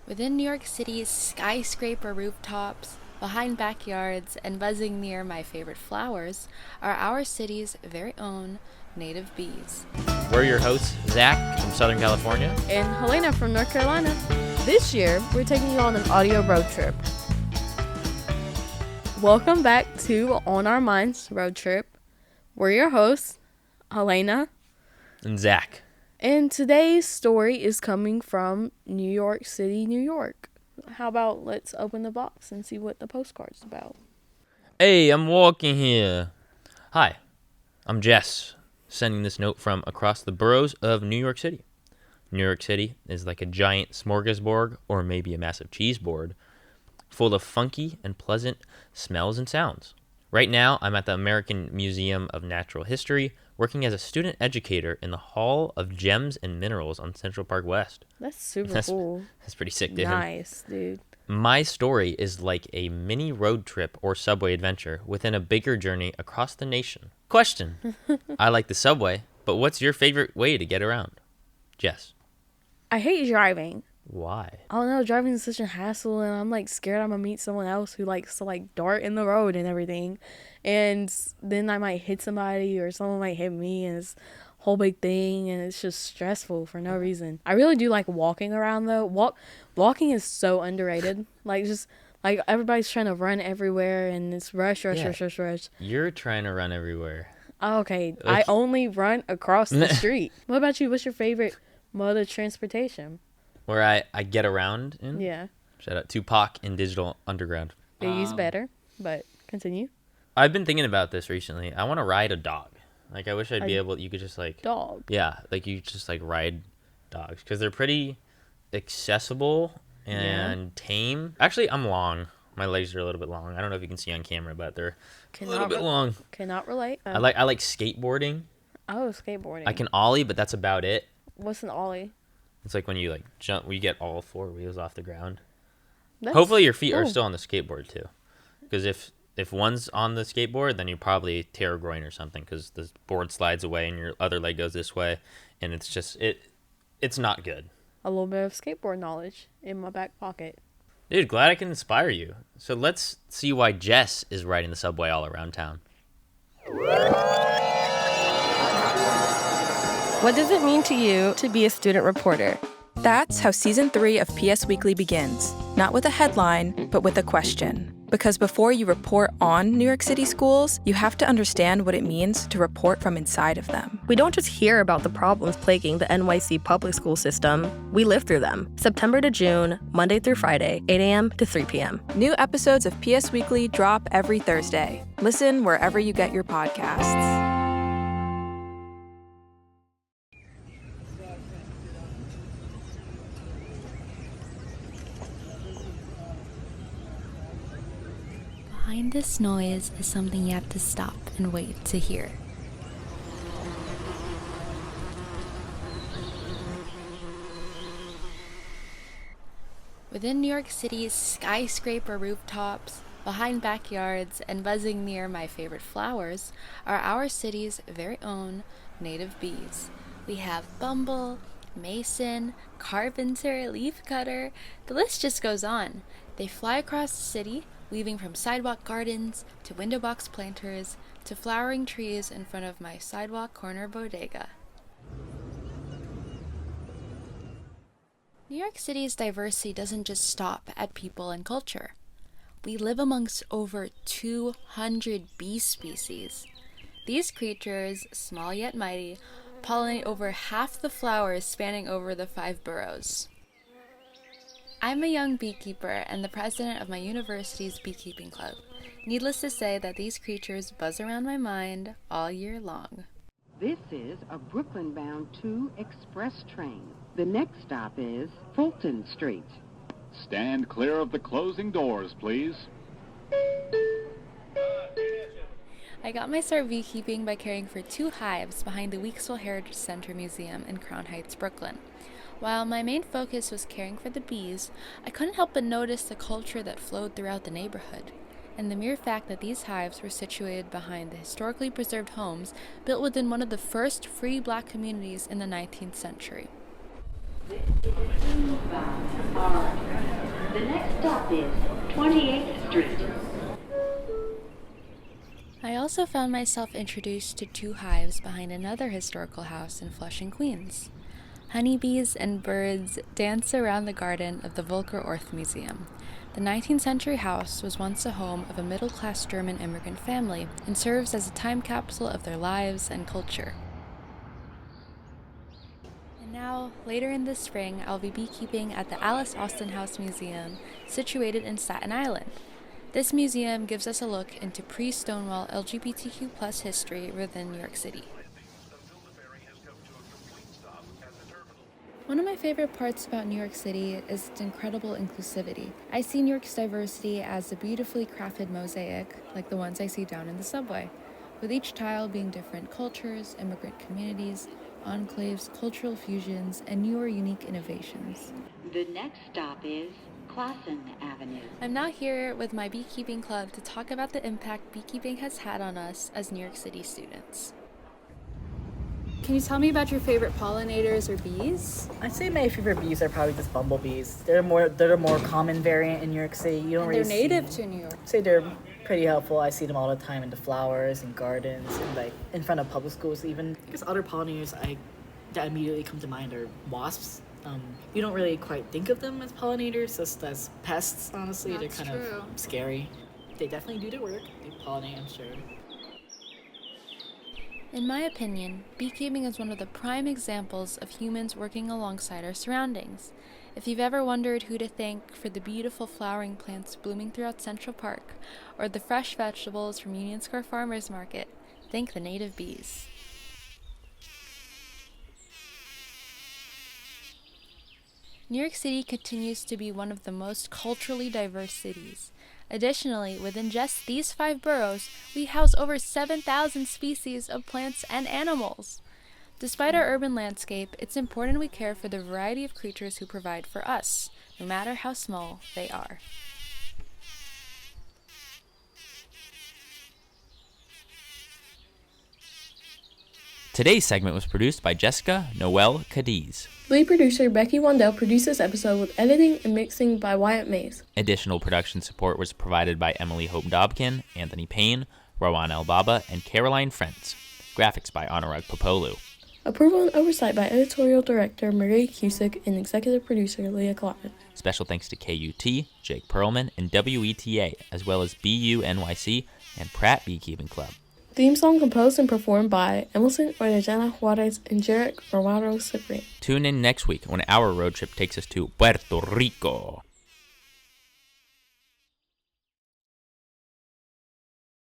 Within New York City's skyscraper rooftops, behind backyards, and buzzing near my favorite flowers are our city's very own native bees. We're your hosts, Zach from Southern California. And Helena from North Carolina. This year, we're taking you on an audio road trip. Welcome back to On Our Minds Roadtrip. We're your hosts, Helena And Zach. and today's story is coming from New York City, New York. How about let's open the box and see what the postcard's about. Hey, I'm walking here. Hi, I'm Jess, sending this note from across the boroughs of New York City. New York City is like a giant smorgasbord, or maybe a massive cheese board, full of funky and pleasant smells and sounds. Right now, I'm at the American Museum of Natural History, working as a student educator in the Hall of Gems and Minerals on Central Park West. That's super cool. That's pretty sick, dude. Nice, dude. My story is like a mini road trip or subway adventure within a bigger journey across the nation. Question. I like the subway, but what's your favorite way to get around? Jess. I hate driving. Why? I don't know, driving is such a hassle, and I'm scared I'm gonna meet someone else who likes to dart in the road and everything, and then I might hit somebody or someone might hit me, and it's a whole big thing, and it's just stressful for no reason. I really do like walking around though. Walking is so underrated. Everybody's trying to run everywhere, and it's rush. You're trying to run everywhere. Okay, I only run across the street. What about you? What's your favorite mode of transportation? Where I get around in? Yeah. Shout out Tupac and Digital Underground. Biggie's better, but continue. I've been thinking about this recently. I want to ride a dog. I wish I'd be able, you could just Dog. Yeah, you just ride dogs because they're pretty accessible and tame. Actually, I'm long. My legs are a little bit long. I don't know if you can see on camera, but they're a little bit long. Cannot relate. I like skateboarding. Oh, skateboarding. I can ollie, but that's about it. What's an ollie? It's when you jump, we get all four wheels off the ground. Hopefully your feet are still on the skateboard too, because if one's on the skateboard, then you probably tear a groin or something, because the board slides away and your other leg goes this way, and it's just it's not good. A little bit of skateboard knowledge in my back pocket. Dude, glad I can inspire you. So let's see why Jess is riding the subway all around town. What does it mean to you to be a student reporter? That's how Season 3 of PS Weekly begins. Not with a headline, but with a question. Because before you report on New York City schools, you have to understand what it means to report from inside of them. We don't just hear about the problems plaguing the NYC public school system, we live through them. September to June, Monday through Friday, 8 a.m. to 3 p.m. New episodes of PS Weekly drop every Thursday. Listen wherever you get your podcasts. Behind this noise is something you have to stop and wait to hear. Within New York City's skyscraper rooftops, behind backyards, and buzzing near my favorite flowers are our city's very own native bees. We have Bumble, Mason, Carpenter, Leafcutter, the list just goes on. They fly across the city, weaving from sidewalk gardens to window box planters to flowering trees in front of my sidewalk corner bodega. New York City's diversity doesn't just stop at people and culture. We live amongst over 200 bee species. These creatures, small yet mighty, pollinate over half the flowers spanning over the 5 boroughs. I'm a young beekeeper and the president of my university's beekeeping club. Needless to say that these creatures buzz around my mind all year long. This is a Brooklyn-bound 2 express train. The next stop is Fulton Street. Stand clear of the closing doors, please. I got my start beekeeping by caring for 2 hives behind the Weeksville Heritage Center Museum in Crown Heights, Brooklyn. While my main focus was caring for the bees, I couldn't help but notice the culture that flowed throughout the neighborhood, and the mere fact that these hives were situated behind the historically preserved homes built within one of the first free black communities in the 19th century. The next stop is 28th Street. I also found myself introduced to two hives behind another historical house in Flushing, Queens. Honeybees and birds dance around the garden of the Volker Orth Museum. The 19th century house was once the home of a middle-class German immigrant family and serves as a time capsule of their lives and culture. And now, later in the spring, I'll be beekeeping at the Alice Austin House Museum, situated in Staten Island. This museum gives us a look into pre-Stonewall LGBTQ+ history within New York City. One of my favorite parts about New York City is its incredible inclusivity. I see New York's diversity as a beautifully crafted mosaic, like the ones I see down in the subway, with each tile being different cultures, immigrant communities, enclaves, cultural fusions, and newer unique innovations. The next stop is Classen Avenue. I'm now here with my beekeeping club to talk about the impact beekeeping has had on us as New York City students. Can you tell me about your favorite pollinators or bees? I'd say my favorite bees are probably just bumblebees. They're a more common variant in New York City. You don't And really they're native see, to New York. I'd say they're pretty helpful. I see them all the time in the flowers and gardens and like in front of public schools even. I guess other pollinators that immediately come to mind are wasps. You don't really quite think of them as pollinators, just as pests, honestly. That's they're kind true. of scary. They definitely do their work. They pollinate, I'm sure. In my opinion, beekeeping is one of the prime examples of humans working alongside our surroundings. If you've ever wondered who to thank for the beautiful flowering plants blooming throughout Central Park, or the fresh vegetables from Union Square Farmers Market, thank the native bees. New York City continues to be one of the most culturally diverse cities. Additionally, within just these 5 boroughs, we house over 7,000 species of plants and animals. Despite our urban landscape, it's important we care for the variety of creatures who provide for us, no matter how small they are. Today's segment was produced by Jessica Noel Cadiz. Lead producer Becky Wandell produced this episode with editing and mixing by Wyatt Mays. Additional production support was provided by Emily Hope Dobkin, Anthony Payne, Rowan Elbaba, and Caroline Frentz. Graphics by Anurag Popolu. Approval and oversight by editorial director Marie Cusick and executive producer Leah Klotman. Special thanks to K.U.T, Jake Perlman, and W.E.T.A, as well as BU NYC and Pratt Beekeeping Club. Theme song composed and performed by Emilson, Orellana, Juarez, and Jerick, Romero, Ciprian. Tune in next week when our road trip takes us to Puerto Rico.